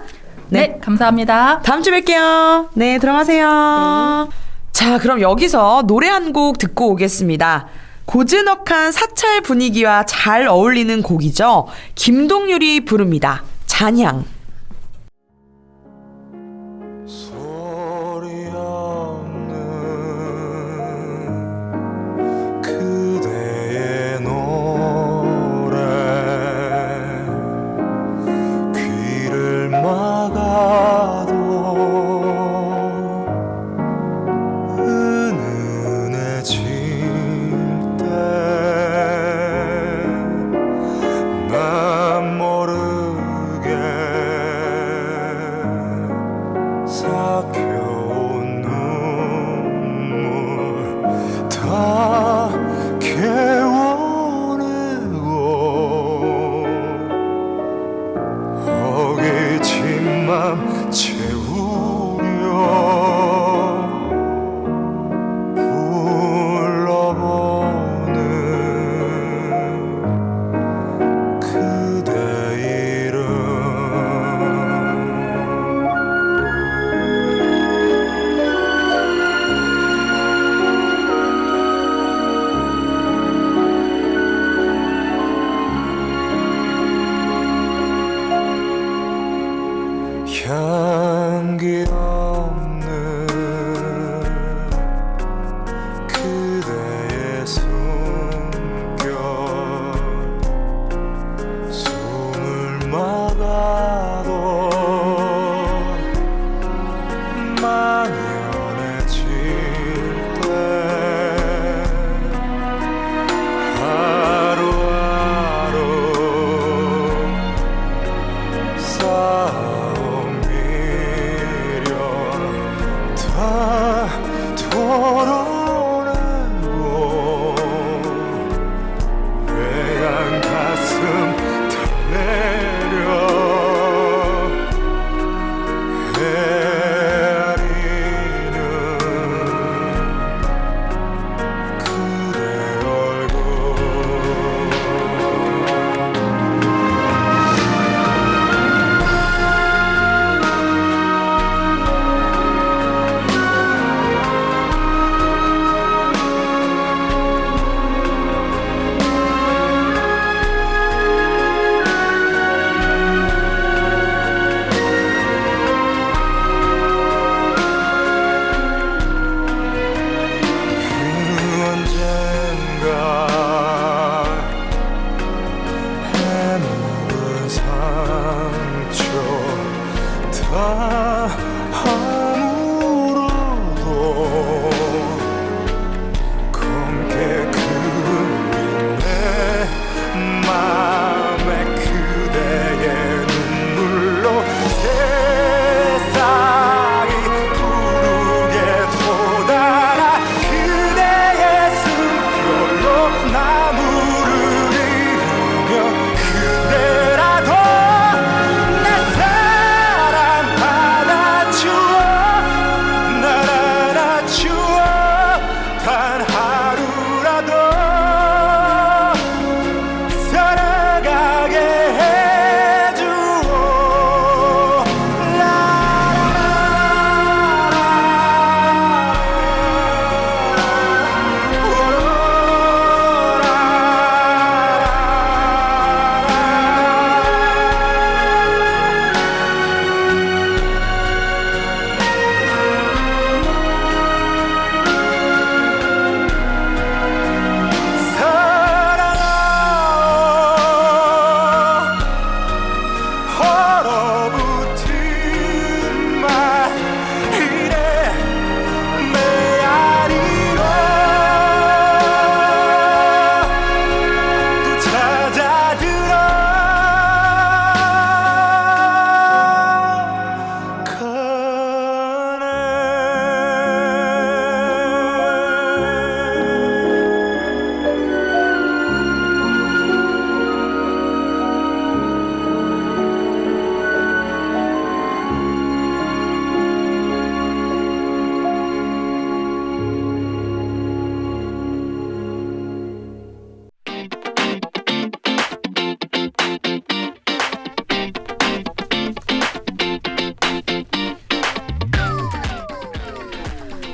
네, 감사합니다. 다음 주에 뵐게요. 네, 들어가세요. 자, 그럼 여기서 노래 한 곡 듣고 오겠습니다. 고즈넉한 사찰 분위기와 잘 어울리는 곡이죠. 김동률이 부릅니다. 잔향.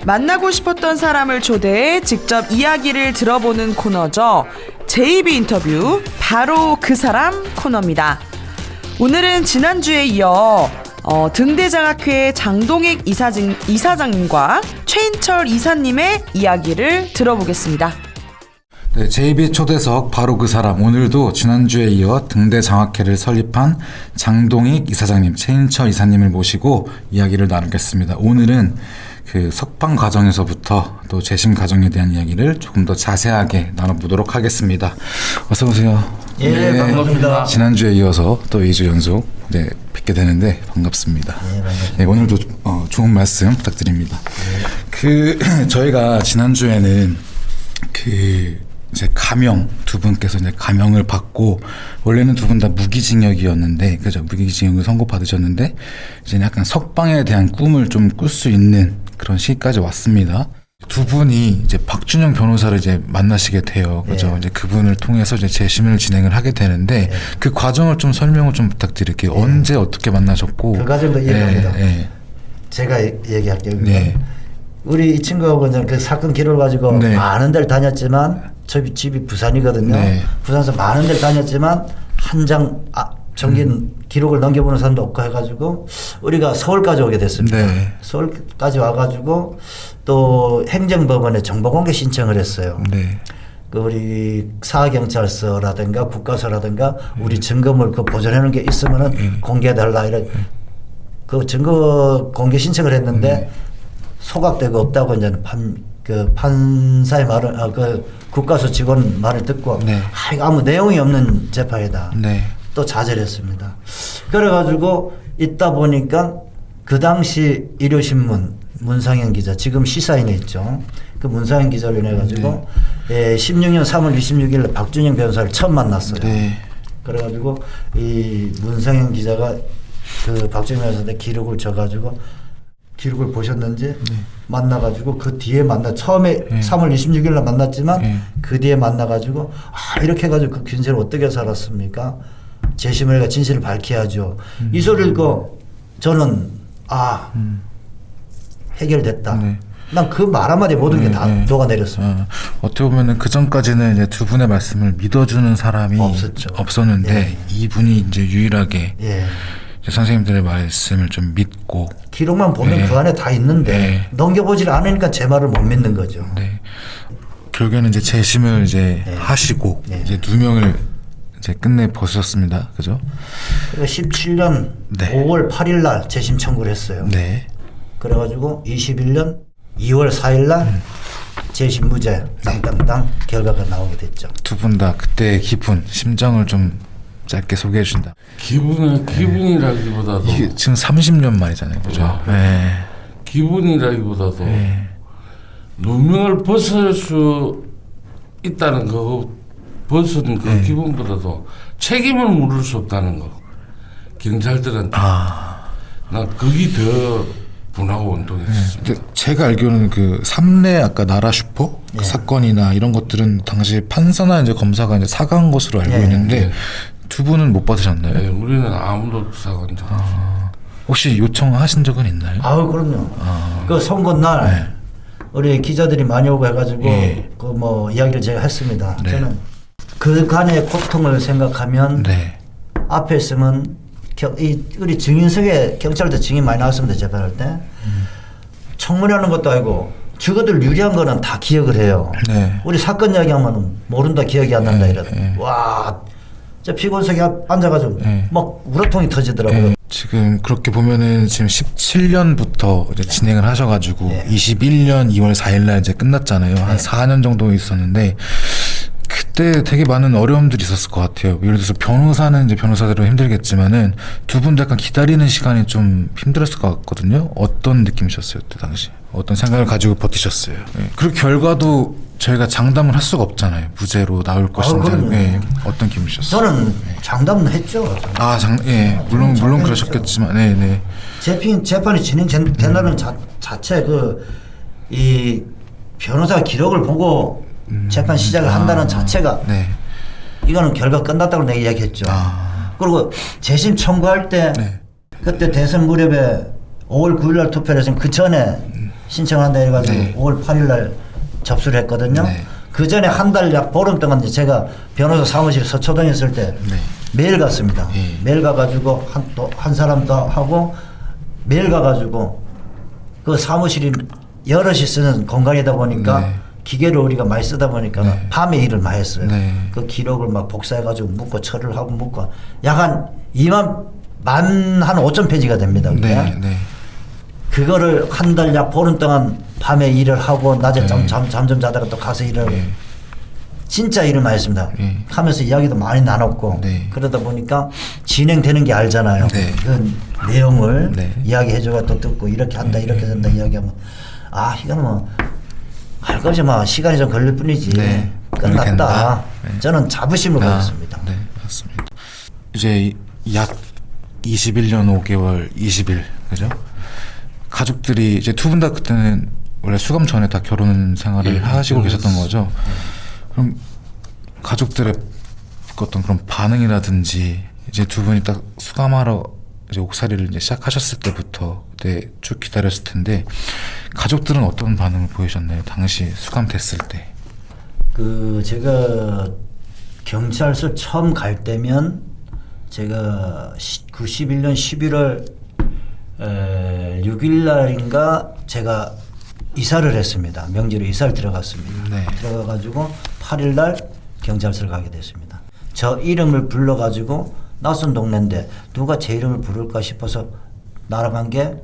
만나고 싶었던 사람을 초대해 직접 이야기를 들어보는 코너죠. JB 인터뷰 바로 그 사람 코너입니다. 오늘은 지난주에 이어 등대장학회 장동익 이사장님과 최인철 이사님의 이야기를 들어보겠습니다. 네, JB 초대석 바로 그 사람. 오늘도 지난주에 이어 등대장학회를 설립한 장동익 이사장님, 최인철 이사님을 모시고 이야기를 나누겠습니다. 오늘은 그 석방 과정에서부터 또 재심 과정에 대한 이야기를 조금 더 자세하게 나눠보도록 하겠습니다. 어서 오세요. 예, 반갑습니다. 지난주에 이어서 또 2주 연속 뵙게 되는데 반갑습니다. 네, 오늘도 좋은 말씀 부탁드립니다. 저희가 지난주에는 이제 두 분께서 이제 감형을 받고, 원래는 두 분 다 무기징역이었는데, 그죠? 무기징역을 선고받으셨는데, 이제 약간 석방에 대한 꿈을 좀 꿀 수 있는 그런 시기까지 왔습니다. 두 분이 이제 박준영 변호사를 이제 만나시게 돼요. 그죠? 이제 그분을 통해서 이제 재심을 진행을 하게 되는데, 그 과정을 좀 설명을 좀 부탁드릴게요. 언제 어떻게 만나셨고. 그 과정도 이해합니다. 제가 얘기할게요. 네. 우리 이 친구하고 그 사건 기록을 가지고 네. 많은 데를 다녔지만, 저희 집이 부산이거든요. 네. 부산에서 많은 데를 다녔지만 한 장 정긴 기록을 넘겨보는 사람도 없고 해가지고 우리가 서울까지 오게 됐습니다. 네. 서울까지 와가지고 또 행정법원에 정보공개 신청을 했어요. 네. 그 우리 사경찰서라든가 국가서라든가 우리 증거물 그 보존해놓은 게 있으면은 공개해달라 이런 그 증거 공개 신청을 했는데 소각되고 없다고 이제 판사의 말을 국가서 직원 말을 듣고 네. 아무 내용이 없는 재판이다. 네. 또 자절했습니다. 그래가지고 있다 보니까 그 당시 일요신문 문상현 기자, 지금 시사인에 있죠. 그 문상현 기자로 인해가지고 16년 3월 26일 박준영 변호사를 처음 만났어요. 네. 그래가지고 이 문상현 기자가 그 박준영 변호사한테 기록을 줘가지고 기록을 보셨는지 만나가지고 그 뒤에 처음에 3월 26일 날 만났지만 그 뒤에 만나가지고 이렇게 해가지고 그 균세를 어떻게 살았습니까? 재심을 해가 진실을 밝혀야죠. 이 소리를 듣고 저는 해결됐다. 네. 난 그 말 한마디에 모든 게 다 녹아내렸습니다. 어떻게 보면은 그 전까지는 이제 두 분의 말씀을 믿어주는 사람이 없었는데 이분이 이제 유일하게 이제 선생님들의 말씀을 좀 믿고 기록만 보면 그 안에 다 있는데 넘겨보질 않으니까 제 말을 못 믿는 거죠. 네. 결국에는 이제 재심을 이제 하시고 이제 누명을 이제 끝내 벗으셨습니다. 그죠? 17년 5월 8일 날 재심 청구를 했어요. 네. 그래가지고 21년 2월 4일 날 재심 무죄 땅땅땅 결과가 나오게 됐죠. 두 분 다 그때의 기분, 심정을 좀 짧게 소개해 준다. 기분이라기보다도 이게 지금 30년 만이잖아요. 그죠? 네. 기분이라기보다도 누명을 벗을 수 있다는 거, 벗은 그 기분보다도 책임을 물을 수 없다는 거. 경찰들한테. 난 그게 더 분하고 운동했습니다. 제가 알기로는 그 삼례 아까 나라 슈퍼 그 사건이나 이런 것들은 당시 판사나 이제 검사가 이제 사과한 것으로 알고 있는데 두 분은 못 받으셨나요? 네, 우리는 아무도 사과한 적 없어요. 혹시 요청하신 적은 있나요? 그럼요. 그 선거 날 우리 기자들이 많이 오고 해가지고 그 뭐 이야기를 제가 했습니다. 저는 그 간의 고통을 생각하면 앞에 있으면 우리 증인석에 경찰도 증인 많이 나왔습니다. 재판할 때 청문회하는 것도 아니고 적어들 유리한 거는 다 기억을 해요. 우리 사건 이야기하면 모른다, 기억이 안 난다 이러다. 와, 저 피고석에 앉아가지고 막 우라통이 터지더라고요. 지금 그렇게 보면은 지금 17년부터 이제 진행을 하셔가지고 21년 2월 4일날 이제 끝났잖아요. 한 4년 정도 있었는데 그때 되게 많은 어려움들이 있었을 것 같아요. 예를 들어서 변호사는 이제 변호사대로 힘들겠지만은 두 분도 약간 기다리는 시간이 좀 힘들었을 것 같거든요. 어떤 느낌이셨어요, 그때 당시? 어떤 생각을 가지고 버티셨어요? 그리고 결과도 저희가 장담을 할 수가 없잖아요. 무죄로 나올 것인지. 어떤 기분이셨어요? 저는 장담은 했죠. 물론 그러셨겠지만, 재판이 진행된다는 자체 이 변호사 기록을 보고 재판 시작을 한다는 자체가 이거는 결과 끝났다고 내가 이야기했죠. 그리고 재심 청구할 때 그때 대선 무렵에 5월 9일 날 투표를 했으면 그 전에 신청한다 해가지고 네. 5월 8일 날 접수를 했거든요. 네. 그 전에 한 달 약 보름 동안 이제 제가 변호사 사무실 서초동에 있을 때 네. 매일 갔습니다. 예. 매일 가가지고 한 사람 더 하고 매일 가가지고 그 사무실이 여럿이 쓰는 공간이다 보니까 네. 기계를 우리가 많이 쓰다 보니까 네. 밤에 일을 많이 했어요. 네. 그 기록을 막 복사해가지고 묶고 처리를 하고 묶고 약 한 5,000페이지가 됩니다. 그게. 네. 네. 그거를 한 달 약 보름 동안 밤에 일을 하고 낮에 네. 잠 좀 자다가 또 가서 일을 하고 네. 진짜 일을 많이 했습니다. 네. 하면서 이야기도 많이 나눴고 네. 그러다 보니까 진행되는 게 알잖아요. 네. 그 내용을 네. 이야기해줘가 또 듣고 이렇게 한다 이렇게 된다 이야기하면 아 이거는 뭐 할 것이 뭐 시간이 좀 걸릴 뿐이지 네. 끝났다. 그렇겠다. 네. 저는 자부심을 가졌습니다. 네, 맞습니다. 이제 약 21년 5개월 20일 그죠? 가족들이 이제 두 분 다 그때는 원래 수감 전에 다 결혼 생활을 예, 하시고 그렇습니다. 계셨던 거죠. 그럼 가족들의 어떤 그런 반응이라든지 이제 두 분이 딱 수감하러 이제 옥살이를 이제 시작하셨을 때부터 그때 쭉 기다렸을 텐데 가족들은 어떤 반응을 보이셨나요? 당시 수감됐을 때. 그 제가 경찰서 처음 갈 때면 제가 91년 11월 6일 날인가 제가 이사를 했습니다. 명지로 이사를 들어갔습니다. 네. 들어가가지고 8일 날 경찰서를 가게 됐습니다. 저 이름을 불러가지고 낯선 동네인데 누가 제 이름을 부를까 싶어서 날아간 게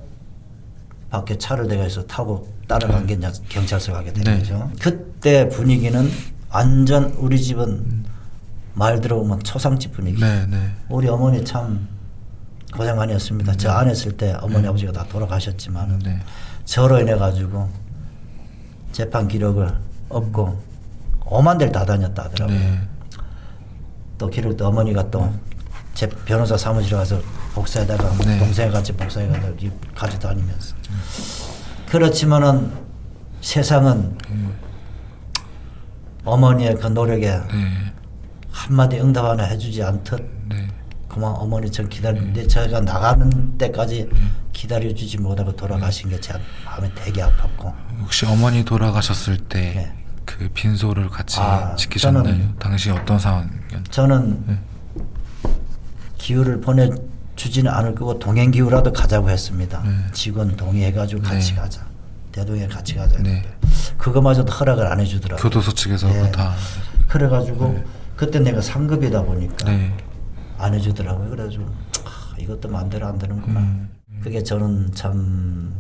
밖에 차를 대가서 타고 따라간 게 이제 경찰서 가게 된 네. 거죠. 그때 분위기는 완전 우리 집은 말 들어보면 초상집 분위기. 네, 네. 우리 어머니 참 고생 많이 했습니다. 저 안에 있을 때 어머니 아버지가 다 돌아가셨지만 네. 저로 인해 가지고 재판 기록을 얻고 오만 대를 다 다녔다 하더라고요. 네. 또 기록도 어머니가 또 제 변호사 사무실에 가서 복사에다가 네. 동생과 같이 복사해가지고 가져다니면서 그렇지만은 세상은 어머니의 그 노력에 네. 한마디 응답 하나 해주지 않듯 네. 그만 어머니 전 기다리는데 제가 나가는 때까지 기다려주지 못하고 돌아가신 게 제 마음에 되게 아팠고 혹시 어머니 돌아가셨을 때 네. 그 빈소를 같이 아, 지키셨나요? 저는- 당시 어떤 상황이었나요? 저는 네. 기후를 보내주지는 않을 거고 동행 기후라도 가자고 했습니다. 네. 직원 동의해가지고 같이 네. 가자. 대동에 같이 가자. 네. 했는데 그거마저도 허락을 안 해주더라고요. 교도소 측에서 네. 다. 그래가지고 그때 내가 상급이다 보니까 네. 안 해주더라고요. 그래가지고 이것도 마음대로 안 되는구나. 그게 저는 참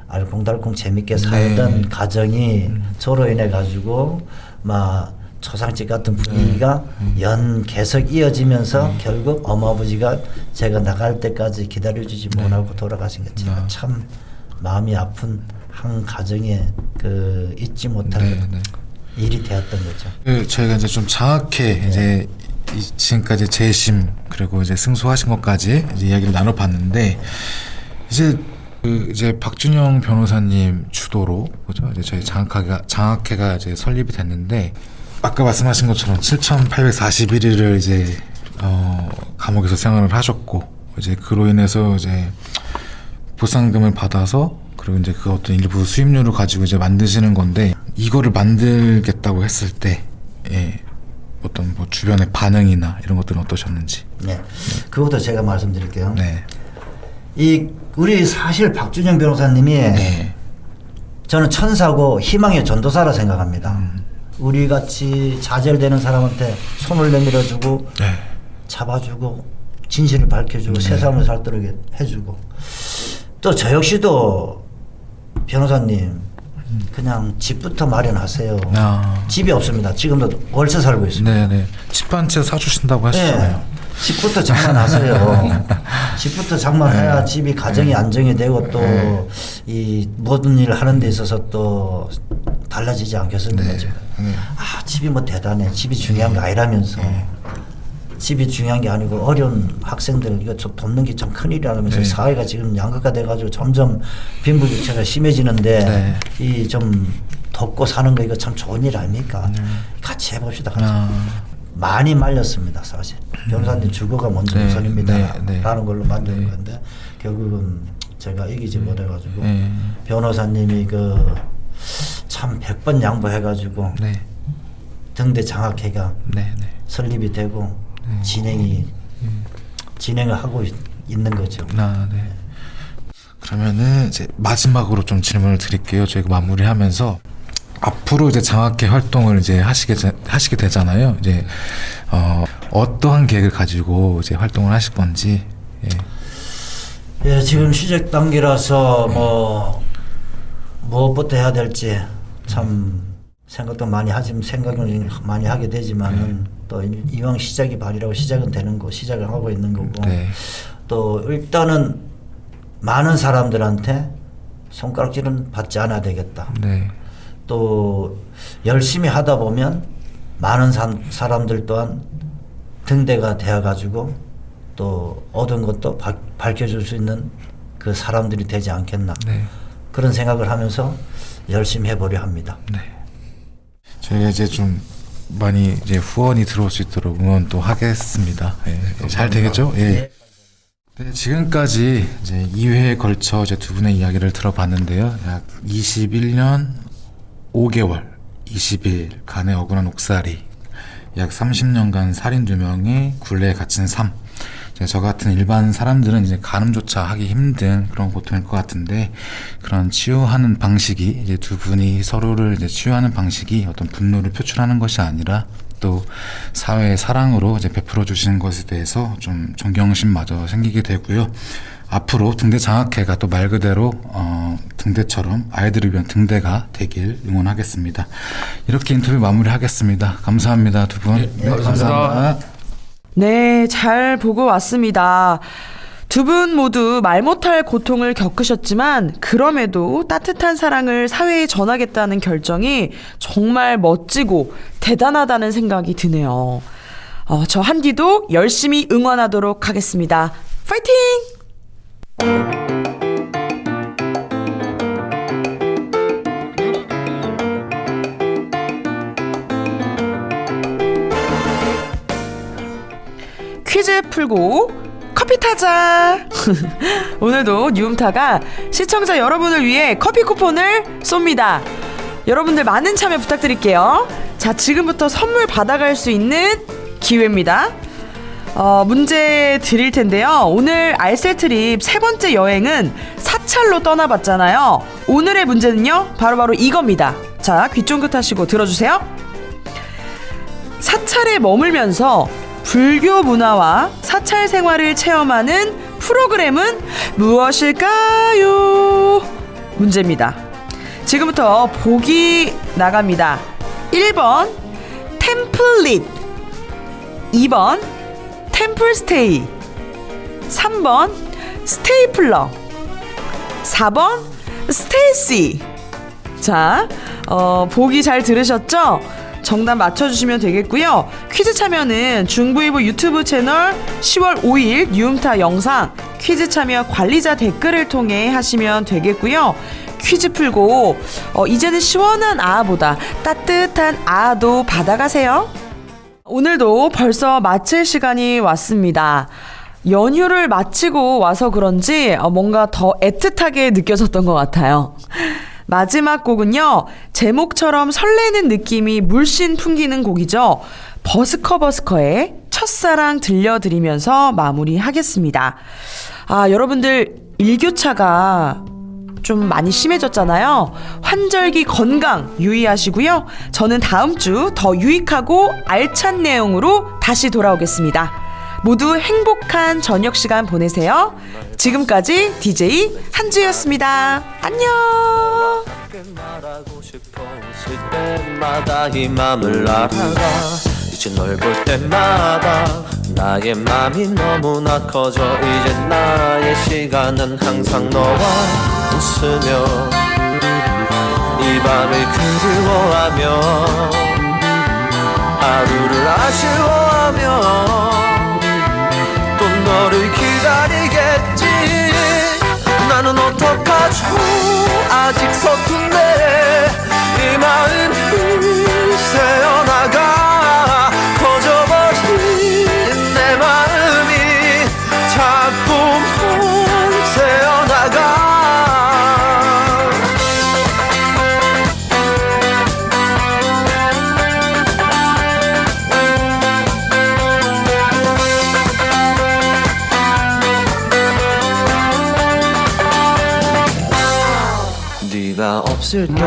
알콩달콩 재밌게 살던 네. 가정이 저로 인해 가지고 막 초상집 같은 분위기가 연 계속 이어지면서 결국 어머아버지가 제가 나갈 때까지 기다려주지 못하고 돌아가신 게 제가 참 마음이 아픈 한 가정의 그 잊지 못할 네, 네. 일이 되었던 거죠. 그 저희가 이제 좀 장악해 이제 지금까지 재심 그리고 이제 승소하신 것까지 이제 이야기를 나눠봤는데 이제 그 이제 박준영 변호사님 주도로 그죠 이제 저희 장학회가 이제 설립이 됐는데 아까 말씀하신 것처럼 7,841일을 이제 감옥에서 생활을 하셨고 이제 그로 인해서 이제 보상금을 받아서 그리고 이제 그 어떤 일부 수입료를 가지고 이제 만드시는 건데 이거를 만들겠다고 했을 때 어떤 뭐 주변의 반응이나 이런 것들은 어떠셨는지. 네, 그것도 제가 말씀드릴게요. 네. 이 우리 사실 박준영 변호사님이 네. 저는 천사고 희망의 전도사라 생각합니다. 우리 같이 좌절되는 사람한테 손을 내밀어주고 네. 잡아주고 진실을 밝혀주고 새 삶을 살도록 해주고 또 저 역시도 변호사님 그냥 집부터 마련하세요. 아. 집이 없습니다. 지금도 월세 살고 있습니다. 네네. 집 한 채 사주신다고 하시잖아요. 집부터 장만하세요. 집부터 장만해야 집이 가정이 안정이 되고 또 이 모든 일을 하는 데 있어서 또 달라지지 않겠습니까? 네. 지금. 집이 뭐 대단해. 집이 중요한 게 아니라면서. 집이 중요한 게 아니고 어려운 학생들 이거 좀 돕는 게 참 큰일이라면서 네. 사회가 지금 양극화 돼가지고 점점 빈부격차가 심해지는데 네. 이 좀 돕고 사는 거 이거 참 좋은 일 아닙니까? 같이 해봅시다. 같이. 많이 말렸습니다. 사실 변호사님 주거가 먼저 네, 우선입니다. 네, 네. 라는 걸로 만드는 건데 결국은 제가 이기지 못해가지고 변호사님이 그 참 100번 양보해가지고 네. 등대 장학회가 네. 네. 설립이 되고 진행을 하고 있는 거죠. 네. 그러면은 이제 마지막으로 좀 질문을 드릴게요. 저희가 마무리하면서 앞으로 이제 장학회 활동을 이제 하시게 되잖아요. 이제 어떠한 계획을 가지고 이제 활동을 하실 건지. 예, 지금 시작 단계라서 뭐 무엇부터 해야 될지 참 생각을 많이 하게 되지만은 또 이왕 시작이 발이라고 시작은 되는 거 시작을 하고 있는 거고 또 일단은 많은 사람들한테 손가락질은 받지 않아야 되겠다. 또 열심히 하다 보면 많은 사람들 또한 등대가 되어가지고 또 얻은 것도 밝혀줄 수 있는 그 사람들이 되지 않겠나. 그런 생각을 하면서 열심히 해보려 합니다. 저희가 이제 좀 많이 이제 후원이 들어올 수 있도록 응원도 하겠습니다. 잘 되겠죠? 네, 지금까지 이제 2회에 걸쳐 이제 두 분의 이야기를 들어봤는데요. 약 21년 5개월 20일 간의 억울한 옥살이, 약 30년간 살인 2명의 굴레에 갇힌 삶. 저 같은 일반 사람들은 이제 가늠조차 하기 힘든 그런 고통일 것 같은데, 그런 치유하는 방식이 이제 두 분이 서로를 이제 치유하는 방식이 어떤 분노를 표출하는 것이 아니라 또 사회의 사랑으로 이제 베풀어 주시는 것에 대해서 좀 존경심마저 생기게 되고요. 앞으로 등대 장학회가 또 말 그대로 등대처럼 아이들을 위한 등대가 되길 응원하겠습니다. 이렇게 인터뷰 마무리하겠습니다. 감사합니다, 두 분. 네, 감사합니다. 네, 잘 보고 왔습니다. 두 분 모두 말 못할 고통을 겪으셨지만 그럼에도 따뜻한 사랑을 사회에 전하겠다는 결정이 정말 멋지고 대단하다는 생각이 드네요. 저 한디도 열심히 응원하도록 하겠습니다. 파이팅! 퀴즈 풀고 커피 타자. 오늘도 뉴움타가 시청자 여러분을 위해 커피 쿠폰을 쏩니다. 여러분들 많은 참여 부탁드릴게요. 자, 지금부터 선물 받아갈 수 있는 기회입니다. 문제 드릴 텐데요. 오늘 알셀트립 세 번째 여행은 사찰로 떠나봤잖아요. 오늘의 문제는요, 바로 이겁니다. 자, 귀 쫑긋 하시고 들어주세요. 사찰에 머물면서 불교 문화와 사찰 생활을 체험하는 프로그램은 무엇일까요? 문제입니다. 지금부터 보기 나갑니다. 1번 템플릿, 2번 템플스테이, 3번 스테이플러, 4번 스테이시. 자, 보기 잘 들으셨죠? 정답 맞춰주시면 되겠고요. 퀴즈 참여는 중부일보 유튜브 채널 10월 5일 뉴움타 영상 퀴즈 참여 관리자 댓글을 통해 하시면 되겠고요. 퀴즈 풀고 이제는 시원한 아보다 따뜻한 아도 받아가세요. 오늘도 벌써 마칠 시간이 왔습니다. 연휴를 마치고 와서 그런지 뭔가 더 애틋하게 느껴졌던 것 같아요. 마지막 곡은요, 제목처럼 설레는 느낌이 물씬 풍기는 곡이죠. 버스커의 첫사랑 들려드리면서 마무리하겠습니다. 여러분들 일교차가 좀 많이 심해졌잖아요. 환절기 건강 유의하시고요. 저는 다음 주 더 유익하고 알찬 내용으로 다시 돌아오겠습니다. 모두 행복한 저녁 시간 보내세요. 지금까지 DJ 한주였습니다. 안녕. 말하고 싶었을 때마다 이 맘을 알아가. 이제 널 볼 때마다 나의 맘이 너무나 커져. 이제 나의 시간은 항상 너와 웃으며 이 밤을 그리워하며 하루를 아쉬워하며 또 너를 기다리겠지. 나는 어떡하죠? 아직 서툰데 이 마음이 새어나가. 커져버린 내 마음이 자꾸만 새어나가. 없을 때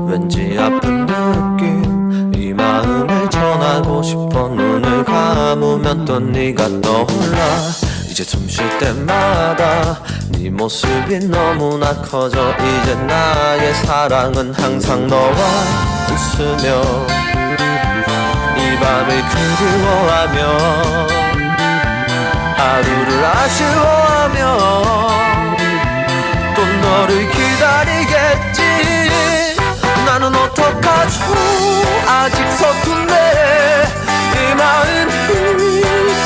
왠지 아픈 느낌 이 마음을 전하고 싶어. 눈을 감으면 또 네가 떠올라. 이제 숨 쉴 때마다 네 모습이 너무나 커져. 이제 나의 사랑은 항상 너와 웃으며 이 밤을 그리워하며 하루를 아쉬워하며 또 너를 기다리겠지. 나는 어떡하죠 아직 서툰데 이 마음이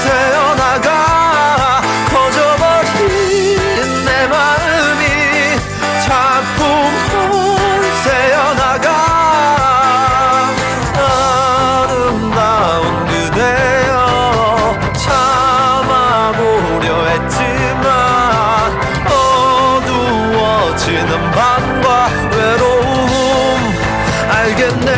새어나가. 커져버린 내 마음이 자꾸만 새어나가. 아름다운 그대여 참아보려 했지만 어두워지는 밤과 외로움 알겠네.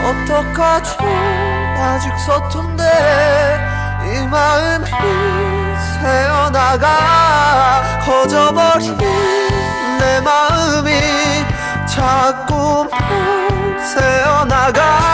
어떡하죠 아직 서툰데 이 마음이 새어나가. 커져버린 내 마음이 자꾸만 새어나가.